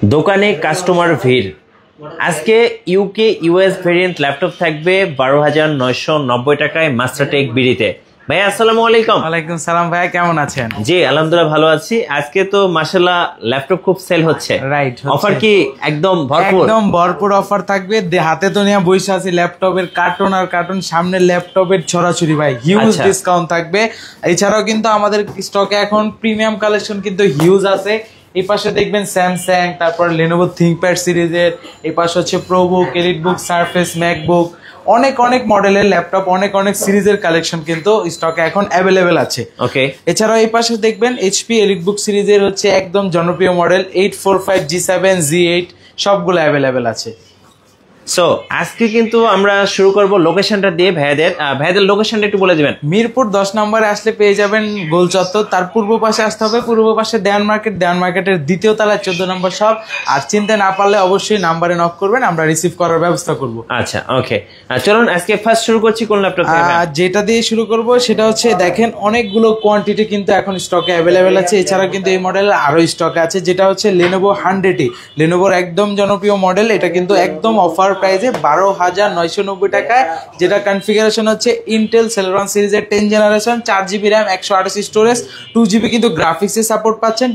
দোকানে কাস্টমার ভিড়। আজকে ইউকে ইউএস ভেরিয়েন্ট ল্যাপটপ থাকবে 12,990 টাকায় মাস্টারটেক বিডিতে। ভাইয়া আসসালামু আলাইকুম। ওয়ালাইকুম সালাম ভাইয়া, কেমন আছেন? জি আলহামদুলিল্লাহ ভালো আছি। আজকে তো মাশাআল্লাহ ল্যাপটপ খুব সেল হচ্ছে। রাইট, অফার কি একদম ভরপুর? একদম ভরপুর অফার থাকবে। হাতে তো নিয়ে বসে আছি ল্যাপটপের কার্টুন আর কার্টুন, সামনে ল্যাপটপের ছড়াছড়ি ভাই, হিউজ ডিসকাউন্ট থাকবে। এছাড়াও কিন্তু আমাদের স্টকে এখন প্রিমিয়াম কালেকশন কিন্তু হিউজ আছে। এই পাশে দেখবেন স্যামসাং, তারপর লেনোভো থিংকপ্যাড সিরিজের, এই পাশে হচ্ছে প্রোবুক, এলিটবুক, সারফেস, ম্যাকবুক, অনেক অনেক মডেলের ল্যাপটপ, অনেক অনেক সিরিজের কালেকশন কিন্তু স্টকে এখন অ্যাভেলেবেল আছে। ওকে, এছাড়াও এই পাশে দেখবেন এইচপি এলিটবুক সিরিজের হচ্ছে একদম জনপ্রিয় মডেল 845 G7 G8 সবগুলো অ্যাভেলেবেল আছে। সো আজকে কিন্তু আমরা শুরু করব লোকেশনটা দিয়ে। ভাইয়াদের লোকেশনটা একটু বলে দিবেন। মিরপুর 10 নম্বরে আসলে পেয়ে যাবেন গোল চত্বর, তার পূর্ব পাশে আসতে হবে, পূর্ব পাশে দেওয়ান মার্কেট, দেওয়ান মার্কেটের দ্বিতীয় তলায় 14 নম্বর শপ। আর চিনতে না পারলে অবশ্যই নাম্বারে নক করবেন, আমরা রিসিভ করার ব্যবস্থা করব। আচ্ছা ওকে, চলুন আজকে ফার্স্ট শুরু করছি কোন ল্যাপটপ থেকে? যেটা দিয়ে শুরু করব সেটা হচ্ছে, দেখেন অনেকগুলো কোয়ান্টিটি কিন্তু এখন স্টকে অ্যাভেলেবেল আছে। এছাড়া কিন্তু এই মডেলের আরো স্টকে আছে, যেটা হচ্ছে লেনোভো 100E, লেনোভোর একদম জনপ্রিয় মডেল। এটা কিন্তু একদম অফার প্রাইসে 12,990 টাকায়, যেটা কনফিগারেশন হচ্ছে ইন্টেল সেলেরন সিরিজের 10 generation, 4GB RAM, 128 storage, 2GB কিন্তু গ্রাফিক্সের সাপোর্ট পাচ্ছেন,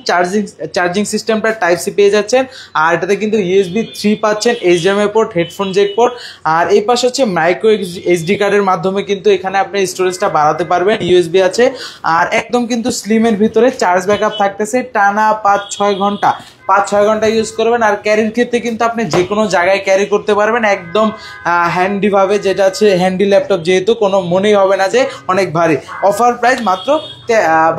চার্জিং সিস্টেমটা টাইপ সি পেয়ে যাচ্ছেন, আর এটাতে কিন্তু USB 3 পাচ্ছেন, HDMI port, headphone jack port, আর এই পাশে হচ্ছে মাইক্রো SD কার্ডের মাধ্যমে কিন্তু এখানে আপনি স্টোরেজটা বাড়াতে পারবেন, USB আছে। আর একদম কিন্তু স্লিমের ভিতরে চার্জ ব্যাকআপ থাকতেছে টানা 5-6 ঘন্টা, 5-6 ঘন্টা ইউজ করবেন। আর ক্যারির ক্ষেত্রে কিন্তু আপনি যে কোনো জায়গায় ক্যারি করতে পারবেন একদম হ্যান্ডি ভাবে, যেটা হচ্ছে হ্যান্ডি ল্যাপটপ, যেহেতু কোনো মনেই হবে না যে অনেক ভারী। অফার প্রাইস মাত্র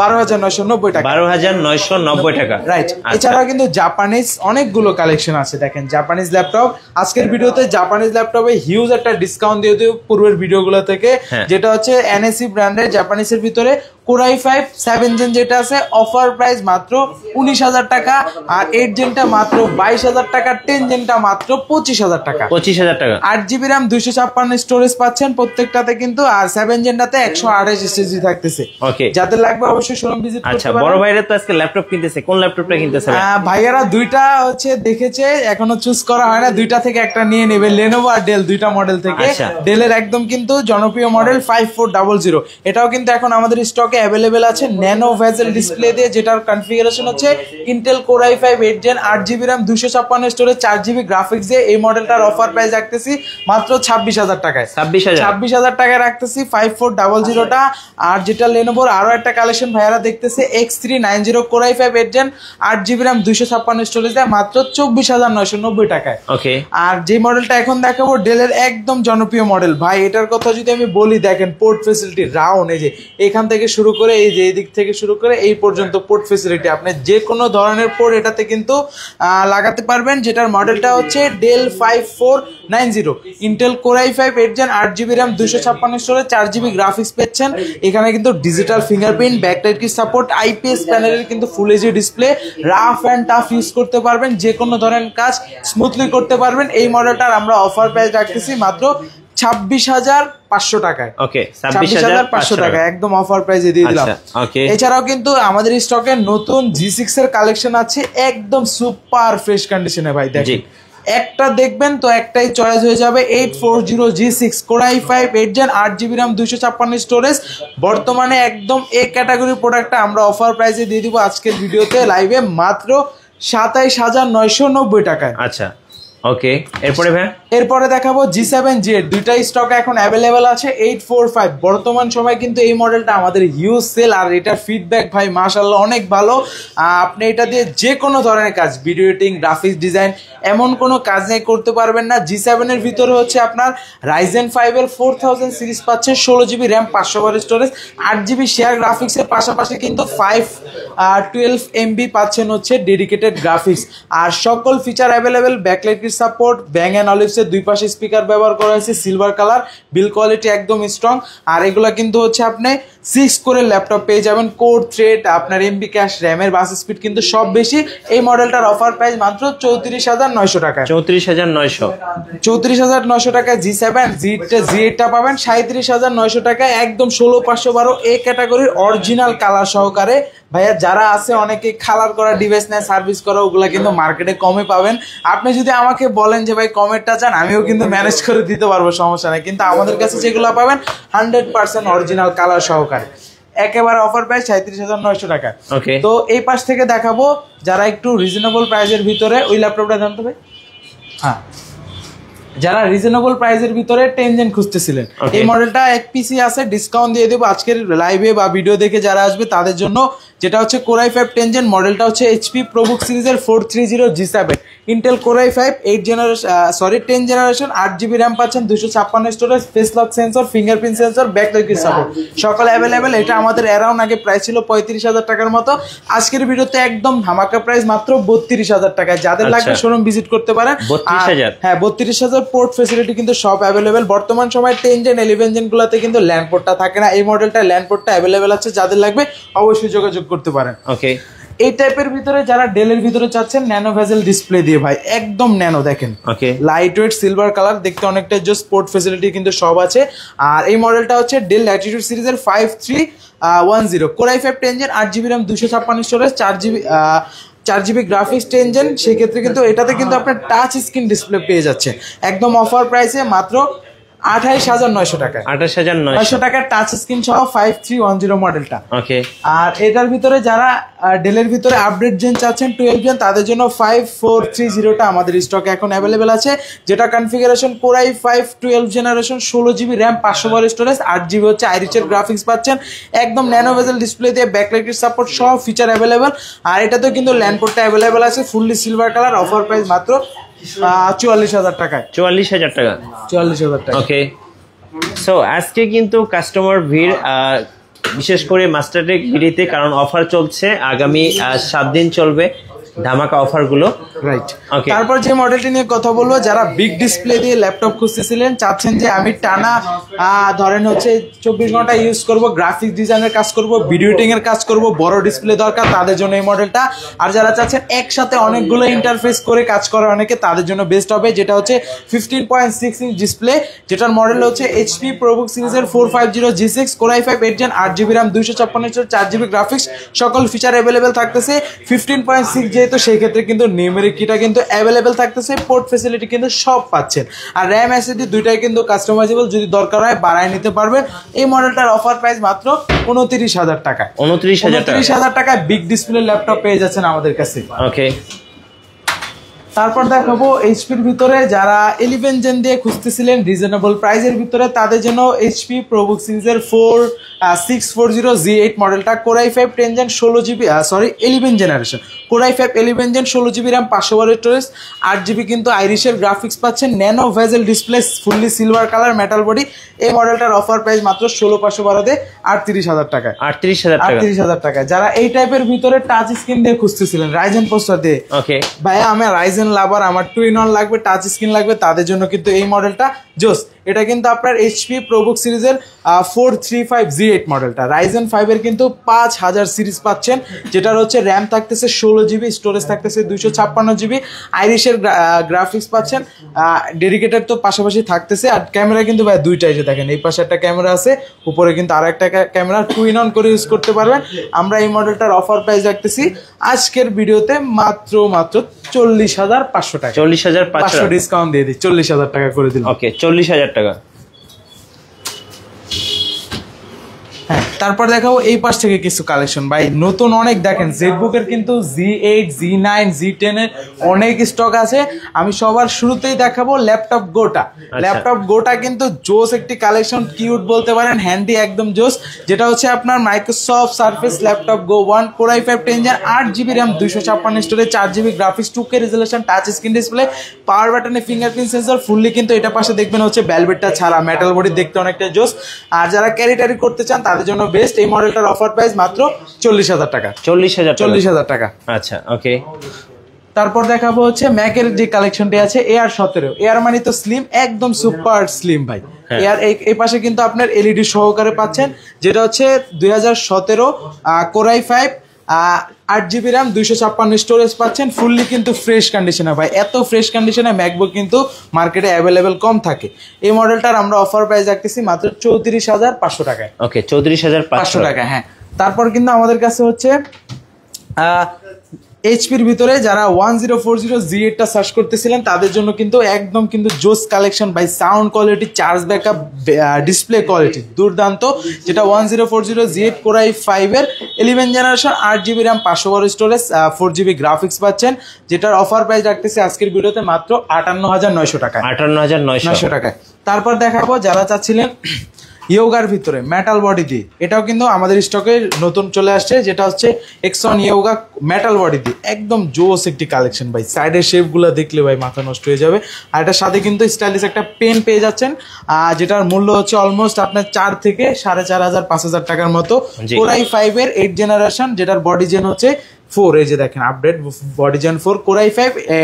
12,990 টাকা। 12,990 টাকা, রাইট। এছাড়াও কিন্তু জাপানিজ অনেকগুলো কালেকশন আছে। দেখেন জাপানিজ ল্যাপটপ, আজকের ভিডিওতে জাপানিজ ল্যাপটপে হিউজ একটা ডিসকাউন্ট দিয়ে দিও পূর্বের ভিডিওগুলো থেকে, যেটা হচ্ছে NSE ব্র্যান্ডের জাপানিজের ভিতরে কোরাই 5 7 জেন যেটা আছে, অফার প্রাইস মাত্র 19,000 টাকা, আর 8 জেনটা মাত্র 22,000 টাকা, 10 জেনটা মাত্র 25,000 টাকা। 25,000 টাকা। 8GB র্যাম, 256 স্টোরেজ পাচ্ছেন প্রত্যেকটাতে কিন্তু, আর 7 জেনটাতে 128 SSD থাকতেছে। ওকে, যাদের লাগবে অবশ্যই শোরুম ভিজিট করতে পারেন। আচ্ছা, বড় ভাইরা তো আজকে ল্যাপটপ কিনতেছে, কোন ল্যাপটপটা কিনতেছে? ভাইয়ারা দুইটা হচ্ছে দেখেছে, এখনো চুজ করা হয় না, দুইটা থেকে একটা নিয়ে নেবে, লেনোভো আর ডেল, দুইটা মডেল থেকে। ডেলের একদম কিন্তু জনপ্রিয় মডেল 5400, এটাও কিন্তু এখন আমাদের স্টকে অ্যাভেলেবেল আছে, ন্যানো ভেজেল ডিসপ্লে দিয়ে, যেটার কনফিগারেশন হচ্ছে Intel core i5 8 gen, 8GB RAM, 256 storage, 4GB graphics দিয়ে। এই মডেলটার অফার প্রাইস রাখতেছি মাত্র 26,000 টাকায়। 26,000 টাকায় রাখতেছি 5400টা। আর যেটা লেনোভোর আরো একটা কালেকশন ভাইয়ারা দেখতেছে, X390 core i5 8 gen, 8GB RAM, 256 storage দিয়ে, মাত্র 24,990 টাকায়। ওকে, আর যে মডেলটা এখন দেখাবো ডেলের একদম জনপ্রিয় মডেল ভাই, এটার কথা যদি আমি বলি, দেখেন পোর্ট ফেসিলিটি রাউন্ড, এই যে এখান থেকে শুরু করে এই যে এই দিক থেকে শুরু করে এই পর্যন্ত পোর্ট ফেসিলিটি, আপনি যে কোনো ধরনের পোর্ট এটাতে কিন্তু লাগাতে পারবেন। যেটার মডেলটা হচ্ছে Dell 5490, Intel core i5 8 gen, 8GB RAM, 256 storage, 4GB graphics পেয়েছেন। এখানে কিন্তু ডিজিটাল ফিঙ্গারপ্রিন্ট, ব্যাকলাইট কি সাপোর্ট, IPS প্যানেলের কিন্তু full HD display, rough and tough use করতে পারবেন, যে কোনো ধরনের কাজ স্মুথলি করতে পারবেন। এই মডেলটার আমরা অফার প্রাইস রাখতেছি মাত্র 26,500 টাকায়। ওকে, 26,500 টাকা একদম অফার প্রাইসে দিয়ে দিলাম। এছাড়াও কিন্তু আমাদের স্টকে নতুন G6 এর কালেকশন আছে, একদম সুপার ফ্রেশ কন্ডিশনে ভাই। দেখেন একটা দেখবেন তো একটাই চয়েস হয়ে যাবে, 840 G6 core i5 8 gen, 8GB RAM, 256 storage. বর্তমানে একদম এ ক্যাটাগরির প্রোডাক্টটা আমরা অফার প্রাইসে দিয়ে দিব আজকের ভিডিওতে লাইভে মাত্র 27,990 টাকায়। আচ্ছা ওকে, এরপরে দেখাবো G7 G8, দুইটাই স্টকে এখন অ্যাভেলেবেল আছে। 845 বর্তমান সময় কিন্তু এই মডেলটা আমাদের হিউজ সেল, আর এটার ফিডব্যাক ভাই মাশাআল্লাহ অনেক ভালো। আপনি এটা দিয়ে যে কোনো ধরনের কাজ, ভিডিও এডিটিং, গ্রাফিক্স ডিজাইন, এমন কোনো কাজ নেই করতে পারবেন না। G7 এর ভিতরে হচ্ছে আপনার Ryzen 5 এর 4000 সিরিজ পাচ্ছেন, 16GB RAM, 512 storage, 8GB share গ্রাফিক্সের পাশাপাশি কিন্তু 512MB পাচ্ছেন হচ্ছে ডেডিকেটেড গ্রাফিক্স। আর সকল feature available, backlight support, Bang and অলিভসের দুই পাশে স্পিকার ব্যবহার করা হয়েছে, সিলভার কালার, বিল কোয়ালিটি একদম স্ট্রং। আর এগুলা কিন্তু হচ্ছে আপনি 6 করে ল্যাপটপ পেয়ে যাবেন, কোর থ্রেড, আপনার এমবি ক্যাশ, র্যামের বাস স্পিড কিন্তু সব বেশি। এই মডেলটার অফার প্রাইস মাত্র 34,900 টাকা। 34,900 টাকায় G7 G8টা পাবেন 37,900 টাকায়, একদম 16512 এ ক্যাটাগরির অরিজিনাল কালার সহকারে ভাইয়া যারা আছে অনেকে কালার করা ডিভাইস নেয় সার্ভিস করা, ওগুলা কিন্তু মার্কেটে কমে পাবেন। আপনি যদি আমাকে বলেন যে ভাই কমেরটা চান, আমিও কিন্তু ম্যানেজ করে দিতে পারবো, সমস্যা নেই। কিন্তু আমাদের কাছে যেগুলো পাবেন 100% অরিজিনাল কালার সহকারে, একেবারে অফার প্রাইস 37,900 টাকা। তো এই পাশ থেকে দেখাবো যারা একটু রিজনেবল প্রাইসের ভিতরে, ওই ল্যাপটপটা জানতে ভাই, হ্যাঁ, যারা রিজনেবল প্রাইসের ভিতরে 10 জেন খুঁজতেছিলেন, এই মডেলটা এক পিসি আছে, ডিসকাউন্ট দিয়ে দেবো আজকের লাইভে বা ভিডিও দেখে যারা আসবে তাদের জন্য। যেটা হচ্ছে Core i5 10 জেন, মডেলটা হচ্ছে HP ProBook সিরিজের 430G7, Intel Core i5 10 generation, 8GB RAM পাচ্ছেন, 256 storage, face lock sensor, fingerprint sensor, backlight support সকল অ্যাভেলেবেল। এটা আমাদের অ্যারাউন্ড আগে প্রাইস ছিল 35,000 টাকার মতো, আজকের ভিডিওতে একদম ধামাকা প্রাইস মাত্র 32,000 টাকায়। যাদের লাগবে শোরুম ভিজিট করতে পারেন। 32,000, হ্যাঁ 32,000। পোর্ট ফ্যাসিলিটি কিন্তু সব অ্যাভেলেবেল। বর্তমান সময় 10 জেন 11 জেন গুলাতে কিন্তু ল্যান্ড পোর্টটা থাকে না, এই মডেলটা ল্যান্ড পোর্টটা অ্যাভেলেবেল আছে, যাদের লাগবে অবশ্যই যোগাযোগ করতে পারেন। ওকে, এই টাইপের ভিতরে যারা ডেলের ভিতরে চাচ্ছেন ন্যানো ভেজেল ডিসপ্লে দিয়ে, ভাই একদম ন্যানো, দেখেন লাইট ওয়েট সিলভার কালার, দেখতে অনেকটা জাস্ট স্পোর্ট ফ্যাসিলিটি কিন্তু সব আছে। আর এই মডেলটা হচ্ছে ডেল ল্যাটিটিউড সিরিজের 5310 Core i5 10 gen, 8GB RAM, 256 storage, 4GB graphics 10 gen. সেক্ষেত্রে কিন্তু এটাতে কিন্তু আপনার টাচ স্ক্রিন ডিসপ্লে পেয়ে যাচ্ছে একদম অফার প্রাইসে মাত্র 28,900 টাকা, 28,900 টাকার টাচ স্ক্রিন সহ 5310 মডেলটা। ওকে, আর এটার ভিতরে যারা ডেলের ভিতরে আপডেট জেন চাচ্ছেন 12 জেন, তাদের জন্য 5430টা আমাদের স্টকে এখন অ্যাভেলেবেল আছে, যেটা configuration Core i5 12 generation, 16GB RAM, 512 storage, 8GB হচ্ছে আইরিচের গ্রাফিক্স পাচ্ছেন, একদম ন্যানো ভেজেল ডিসপ্লে দিয়ে, ব্যাকলাইটের সাপোর্ট সব ফিচার অ্যাভেলেবেল। আর এটাতেও কিন্তু ল্যান্ড পোর্টটা অ্যাভেলেবেল আছে, fully silver colour, offer price মাত্র 44,000 টাকায়। 44,000 টাকা, 44,000 টাকা। ওকে, সো আজকে কিন্তু কাস্টমার ভিড় বিশেষ করে মাস্টারটেক ভিডিওতে, কারণ অফার চলছে আগামী 7 দিন চলবে ধামাকা অফার গুলো, রাইট। তারপর যে মডেলটি নিয়ে কথা বলবো, যারা বিগ ডিসপ্লে দিয়ে ল্যাপটপ খুঁজতেছিলেন, চাচ্ছেন যে আমি টানা ধরেন হচ্ছে 24 ঘন্টা ইউজ করব, গ্রাফিক্স ডিজাইনের কাজ করব, ভিডিও এডিটিং এর কাজ করব, বড় ডিসপ্লে দরকার, তাদের জন্য এই মডেলটা। আর যারা চাচ্ছেন একসাথে অনেকগুলো ইন্টারফেস করে কাজ করে অনেকে, তাদের জন্য বেস্ট হবে, যেটা হচ্ছে 15.6 ইঞ্চ ডিসপ্লে, যেটার মডেল হচ্ছে HP ProBook সিরিজের 450G6, Core i5 8 gen, 8GB RAM, 256 4GB graphics, সকল ফিচার অ্যাভেলেবেল থাকতেছে। 15.6 যেহেতু সেই ক্ষেত্রে কিন্তু নিউমেরিক কিটা কিন্তু অ্যাভেলেবেল থাকতেছে, পোর্ট ফ্যাসিলিটি কিন্তু সব পাচ্ছেন। আর র্যাম এসএসডি দুইটাই কিন্তু কাস্টমাইজেবল, যদি দরকার হয় বাড়ায় নিতে পারবেন। এই মডেলটার অফার প্রাইস মাত্র 29,000 টাকা, 29,000 টাকায় বিগ ডিসপ্লে ল্যাপটপ পেয়ে যাচ্ছেন আমাদের কাছে। ওকে, তারপর দেখাবো এইচপির ভিতরে যারা 11 জেন দিয়ে খুঁজতেছিলেন রিজনেবল প্রাইসের ভিতরে, তাদের জন্য HP ProBook সিরিজের 640G8 মডেলটা, Core i5 10 gen 16GB 11 generation, Core i5 11 gen, 16GB RAM, 512 storage, 8GB কিন্তু আইরিশের গ্রাফিক্স পাচ্ছেন, nano bezel display, fully silver colour, metal body. এই মডেলটার অফার প্রাইস মাত্র 16,512 দিয়ে 38,000 টাকা, 38,000 টাকা। যারা এই টাইপের ভিতরে টাচ স্ক্রিন দিয়ে খুঁজতেছিলেন রাইজেন প্রসেসর দিয়ে, ওকে ভাইয়া আমি রাইজেন লাভার, আমার 2-in-1 লাগবে, টাচ স্ক্রিন লাগবে, তাদের জন্য কিন্তু এই মডেলটা জোস। এটা কিন্তু আপনার HP ProBook সিরিজের 435G8 মডেলটা, রাইজেন 5 এর কিন্তু 5000 সিরিজ পাচ্ছেন, যেটার হচ্ছে র্যাম থাকতেছে 16GB, স্টোরেজ থাকতেছে 256GB, আইরিশের গ্রাফিক্স পাচ্ছেন, ডেডিকেটেড তো পাশাপাশি থাকতেছে। আর ক্যামেরা কিন্তু ভাই দুইটাই, যে দেখেন এই পাশে একটা ক্যামেরা আছে, উপরে কিন্তু আর একটা ক্যামেরা, 2-in-1 করে ইউজ করতে পারবেন। আমরা এই মডেলটার অফার প্রাইস রাখতেছি আজকের ভিডিওতে মাত্র 40,500 টাকা, 40,500 ডিসকাউন্ট দিয়ে দিই, 40,000 টাকা করে দিলাম। ওকে, 40,000 টাকা। হ্যাঁ, তারপর দেখাবো এই পাশ থেকে কিছু কালেকশন, ভাই নতুন অনেক, দেখেন জেটবুকের কিন্তু G8 G9 G10 এর অনেক স্টক আছে। আমি সবার শুরুতেই দেখাবো ল্যাপটপ গোটা। ল্যাপটপ গোটা কিন্তু জোস একটি কালেকশন, কিউট বলতে পারেন, হ্যান্ডি একদম জোস, যেটা হচ্ছে আপনার Microsoft Surface Laptop Go 1, Core i5 10 gen, 8GB RAM, 256 storage, 4GB graphics, 2K resolution, touch screen display, power বাটনে ফিঙ্গারপ্রিন্ট সেন্সর, ফুললি কিন্তু এটা পাশে দেখবেন হচ্ছে ভেলভেটটা ছাড়া, মেটাল বডি, দেখতে অনেকটা জোস। আর যারা ক্যারি ট্যারি করতে চান তাদের জন্য বেস্ট। এই মডেলটার অফার প্রাইস মাত্র 40,000 টাকা, 40,000 টাকা। আচ্ছা, ওকে। তারপর দেখাবো হচ্ছে ম্যাকের যে কালেকশনটি আছে, AR17। এয়ার মানে তো স্লিম, একদম সুপার স্লিম ভাই। এয়ার এই পাশে কিন্তু আপনার এলইডি সহকারে পাচ্ছেন, যেটা হচ্ছে 2017 Core i5 8GB RAM, 256 storage পাচ্ছেন, ফুললি কিন্তু ফ্রেশ কন্ডিশনে ভাই। এত ফ্রেশ কন্ডিশনে ম্যাকবুক কিন্তু মার্কেটে অ্যাভেলেবেল কম থাকে। এই মডেলটার আমরা অফার প্রাইস রাখতেছি মাত্র 34,500 টাকায়। ওকে, 34,500 টাকা। হ্যাঁ, তারপর কিন্তু আমাদের কাছে হচ্ছে এইচপির ভিতরে যারা 1040Z8টা সার্চ করতেছিলেন তাদের জন্য কিন্তু একদম কিন্তু জোস কালেকশন বাই sound quality, charge backup, display quality দুর্দান্ত। যেটা 1040Z8 Core i5 এর 11 generation, 8GB RAM, 512 storage, 4GB graphics পাচ্ছেন, যেটার অফার প্রাইস রাখতেছি আজকের ভিডিওতে মাত্র 58,900 টাকায়। 58,900 টাকায়। তারপর দেখাবো যারা চাচ্ছিলেন ইয়োগার ভিতরে মেটাল বডি দিয়ে, এটাও কিন্তু আমাদের স্টকে নতুন চলে আসছে, যেটা হচ্ছে এক্সন ইয়োগা মেটাল বডি দিয়ে। একদম জোস একটি কালেকশন ভাই, সাইডের শেপগুলো দেখলে ভাই মাথা নষ্ট হয়ে যাবে। আর এটার সাথে কিন্তু স্টাইলিশ একটা পেন পেয়ে যাচ্ছেন, যেটার মূল্য হচ্ছে অলমোস্ট আপনার 4 থেকে 4,500 5,000 টাকার মতো। Core i5 এর 8 জেনারেশন, যেটার বডি জেন হচ্ছে 4, এই যে দেখেন update body gen 4 Core i5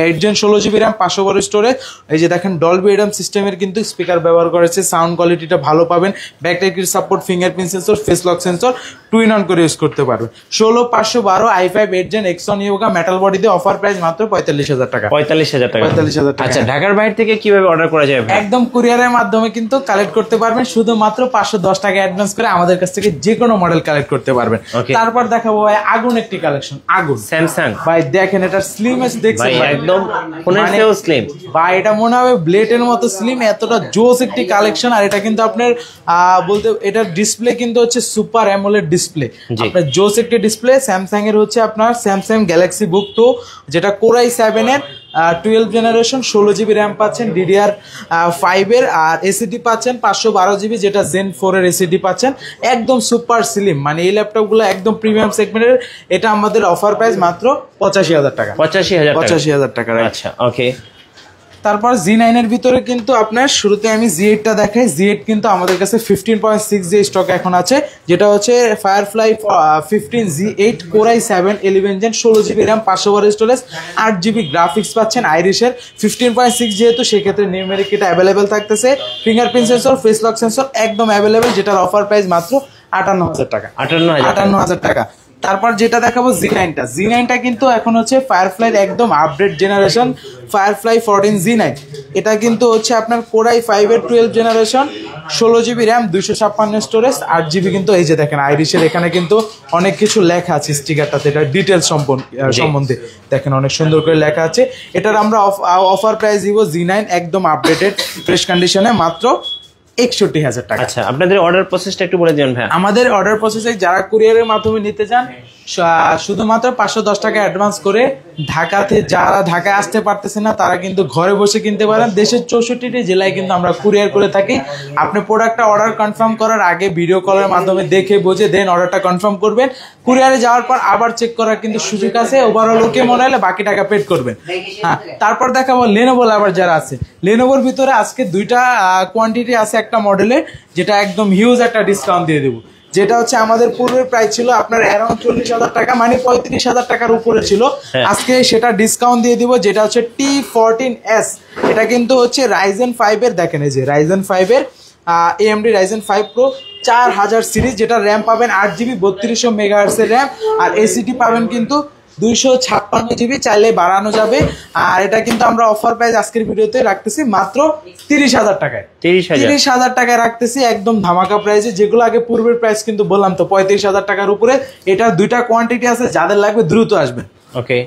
8 gen 16GB RAM, 512 storage. এই যে দেখেন ডলবি এডাম সিস্টেমের কিন্তু স্পিকার ব্যবহার করেছে, সাউন্ড কোয়ালিটিটা ভালো পাবেন, ব্যাকলাইটের support, fingerprint sensor, face lock sensor, টুইন অন করে ইউজ করতে পারবেন। 16,512 i5 8 জেন এক্সন ইয়োগা মেটাল বডি দিয়ে, অফার প্রাইস মাত্র 45,000 টাকা। 45,000 টাকা। 45,000 টাকা। আচ্ছা, ঢাকার বাইরে থেকে কিভাবে অর্ডার করা যাবে? একদম কুরিয়ারের মাধ্যমে কিন্তু কালেক্ট করতে পারবেন, শুধুমাত্র 510 টাকা অ্যাডভান্স করে আমাদের কাছ থেকে যে কোনো মডেল কালেক্ট করতে পারবেন। তারপর দেখাবো ভাই আগুন একটি কালেকশন, আগুন স্যামসাং ভাই দেখেন এটা স্লিমেস্ট দেখছেন ভাই, একদম ফোনের চেয়েও স্লিম ভাই, এটা মনে হবে ব্লেডের মতো স্লিম, এতটা জোস একটি কালেকশন। আর এটা কিন্তু আপনার বলতে এটার ডিসপ্লে কিন্তু হচ্ছে সুপার অ্যামোলেড ডিসপ্লে, আপনার জোস একটি ডিসপ্লে। স্যামসাং এর হচ্ছে আপনার স্যামসাং গ্যালাক্সি বুক 2, যেটা Core i7 এর 12 জেনারেশন, 16GB র্যাম পাচ্ছেন, DDR5 এর, আর এসিডি পাচ্ছেন 512GB, যেটা Zen 4 এর এসিডি পাচ্ছেন। একদম সুপার স্লিম, মানে এই ল্যাপটপগুলো একদম প্রিমিয়াম সেগমেন্টের। এটা আমাদের অফার প্রাইস মাত্র 85,000 টাকা। 85,000 টাকা। আচ্ছা, ওকে। তারপর Z9 এর ভিতরে কিন্তু আপনার শুরুতে আমি Z8টা দেখাই। Z8 কিন্তু আমাদের কাছে 15.6 যে স্টক এখন আছে, যেটা হচ্ছে Firefly 15 Z8 Core i7 11 gen 16GB RAM, 512 storage, 8GB graphics পাচ্ছেন আইরিশের। 15.6 যেহেতু সেক্ষেত্রে নিউমেরিক এটা অ্যাভেলেবেল থাকতেছে, fingerprint sensor, face lock sensor একদম অ্যাভেলেবেল, যেটার অফার প্রাইস মাত্র 58,000 টাকা। 58,000 টাকা। তারপর যেটা দেখাবো Z9টা কিন্তু এখন হচ্ছে ফায়ারফ্লাইয়ের একদম আপডেট জেনারেশন, ফায়ারফ্লাই 14 Z9। এটা কিন্তু হচ্ছে আপনার Core i5 এর 12 generation, 16GB RAM, 256 storage, 8GB কিন্তু এই যে দেখেন আইরিশের এখানে কিন্তু অনেক কিছু লেখা আছে স্টিকারটাতে, এটা ডিটেলস সম্বন্ধে দেখেন অনেক সুন্দর করে লেখা আছে। এটার আমরা অফার প্রাইস দিব Z9 একদম আপডেটেড ফ্রেশ কন্ডিশনে মাত্র 61,000 টাকা। আচ্ছা, আপনাদের অর্ডার প্রসেসটা একটু বলে দিন ভাই। আমাদের অর্ডার প্রসেসে যারা কুরিয়ারের মাধ্যমে নিতে চান শুধুমাত্র 510 টাকা অ্যাডভান্স করে, যারা ঢাকায় আসতে পারতেছে না তারা কিন্তু ঘরে বসে কিনতে পারেন। দেশের 64টি জেলায় কিন্তু আমরা কুরিয়ার করে থাকি। আপনি প্রোডাক্টটা অর্ডার কনফার্ম করার আগে ভিডিও কলের মাধ্যমে দেখে বুঝে দেন অর্ডারটা কনফার্ম করবেন। কুরিয়ারে যাওয়ার পর আবার চেক করার কিন্তু সুযোগ আছে, ওভারঅল ওকে মনে হলে বাকি টাকা পেড করবেন। হ্যাঁ, তারপর দেখাবো Lenovo আবার যারা আছে। Lenovoর ভিতরে আজকে দুইটা কোয়ান্টিটি আছে একটা মডেলে, যেটা একদম হিউজ একটা ডিসকাউন্ট দিয়ে দেবো। যেটা হচ্ছে আমাদের পূর্বের প্রাইস ছিল আপনার অ্যারাউন্ড 40,000 টাকা, মানে 35,000 টাকার উপরে ছিল। আজকে সেটা ডিসকাউন্ট দিয়ে দিব, যেটা হচ্ছে T14S। এটা কিন্তু হচ্ছে Ryzen 5 এর, দেখেন এই যে Ryzen 5 এর AMD Ryzen 5 Pro 4000 সিরিজ, যেটা র্যাম পাবেন 8GB 3200 MHz এর র্যাম, আর এসিডি পাবেন কিন্তু 256GB, চাইলে বাড়ানো যাবে। আর এটা কিন্তু আমরা অফার প্রাইস আজকের ভিডিওতে রাখতেছি মাত্র 30,000 টাকায়। 30,000 টাকায় রাখতেছি একদম ধামাকা প্রাইসে, যেগুলো আগে পূর্বের প্রাইস কিন্তু বললাম তো 35,000 টাকার উপরে। এটা দুইটা কোয়ান্টিটি আছে, যাদের লাগবে দ্রুত আসবেন। ওকে।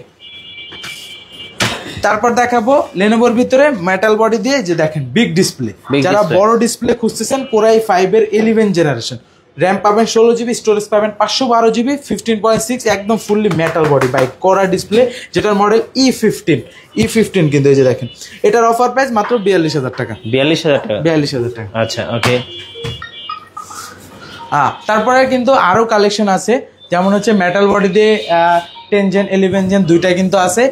তারপর দেখাবো Lenovoর ভিতরে মেটাল বডি দিয়ে, যে দেখেন বিগ ডিসপ্লে, যারা বড় ডিসপ্লে খুঁজতেছেন Core i5 এর 11 জেনারেশন, র্যাম পাবেন 16GB, স্টোরেজ পাবেন 512GB, 15.6 একদম ফুললি মেটাল বডি বাই করা ডিসপ্লে, যেটার মডেল E15 কিন্তু এই যে দেখেন। এটার অফার প্রাইস মাত্র 42,000 টাকা। 42,000 টাকা। আচ্ছা, ওকে। তারপরে কিন্তু আরো কালেকশন আছে, যেমন হচ্ছে মেটাল বডি দিয়ে 10 জেন 11 জেন দুইটাই কিন্তু আছে,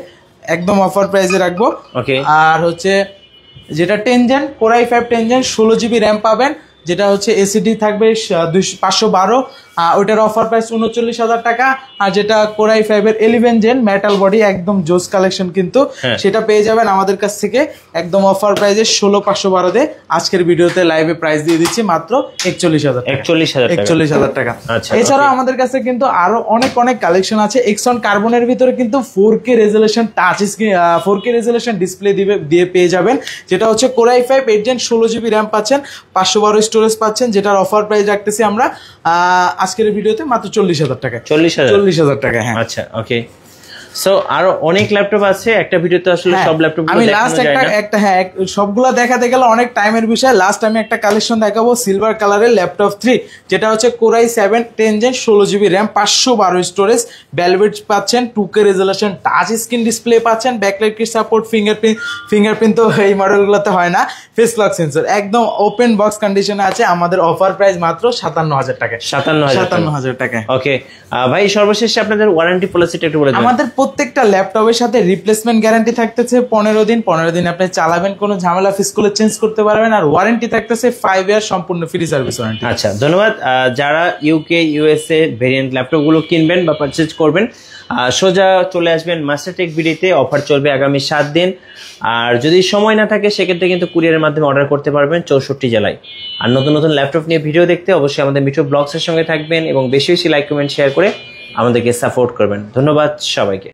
একদম অফার প্রাইসে রাখবো। ওকে। আর হচ্ছে যেটা 10 gen Core i5 10 gen 16GB RAM পাবেন, যেটা হচ্ছে এসিডি থাকবে 512, ওইটার অফার প্রাইস 39,000 টাকা। আর যেটা Core i5 এর 11 জেন মেটাল বডি একদম জোস কালেকশন কিন্তু, সেটা পেয়ে যাবেন আমাদের কাছ থেকে একদম অফার প্রাইসে 16,512 দিয়ে। আজকের ভিডিওতে লাইভে প্রাইস দিয়ে দিচ্ছি মাত্র 41,000 টাকা। এছাড়াও আমাদের কাছে কিন্তু আরো অনেক কালেকশন আছে। এক্সন কার্বনের ভিতরে কিন্তু 4K resolution touch screen 4K resolution display দিয়ে পেয়ে যাবেন, যেটা হচ্ছে Core i5 8 gen 16GB RAM পাচ্ছেন, 512 স্টোরেজ পাচ্ছেন, যেটার অফার প্রাইস রাখতেছি আমরা আজকের ভিডিওতে মাত্র 40,000 টাকা। 40,000 টাকা, হ্যাঁ। আচ্ছা, ওকে। সো আরো অনেক ল্যাপটপ আছে, একটা ভিডিওতে আসলে সব ল্যাপটপ আমি লাস্ট একটা হ্যাঁ সবগুলা দেখাতে গেলে অনেক টাইমের বিষয়। লাস্ট আমি একটা কালেকশন দেখাবো সিলভার কালারের ল্যাপটপ 3, যেটা হচ্ছে Core i7 10 Gen 16GB RAM 512 storage, velvet পাচ্ছেন, 2K resolution, touch screen display পাচ্ছেন, ব্যাকলাইট কি সাপোর্ট, ফিঙ্গারপ্রিন্ট তো এই মডেলগুলোতে হয় না, ফেস লক সেন্সর, একদম ওপেন বক্স কন্ডিশনে আছে। আমাদের অফার প্রাইস মাত্র 57,000 টাকা। 57,000 টাকা। ওকে ভাই, সর্বশেষে আপনাদের ওয়ারেন্টি পলিসিটা একটু বলে দিন। আমাদের প্রত্যেকটা ল্যাপটপের সাথে রিপ্লেসমেন্ট গ্যারান্টি থাকতেছে 15 দিন। 15 দিন আপনি চালাবেন, কোনো ঝামেলা ফেস করলে চেঞ্জ করতে পারবেন। আর ওয়ারেন্টি থাকতেছে 5 ইয়ার সম্পূর্ণ ফ্রি সার্ভিস ওয়ারেন্টি। আচ্ছা, ধন্যবাদ। যারা ইউকে ইউএসএ ভেরিয়েন্ট ল্যাপটপ গুলো কিনবেন বা পারচেজ করবেন, সোজা চলে আসবেন মাস্টারটেক বিডিতে। অফার চলবে আগামী 7 দিন। আর যদি সময় না থাকে সেক্ষেত্রে কিন্তু কুরিয়ারের মাধ্যমে অর্ডার করতে পারবেন 64 জেলায়। আর নতুন নতুন ল্যাপটপ নিয়ে ভিডিও দেখতে অবশ্যই আমাদের মিঠু ব্লগসের সঙ্গে থাকবেন এবং বেশি বেশি লাইক কমেন্ট শেয়ার করে আমাদেরকে সাপোর্ট করবেন। ধন্যবাদ সবাইকে।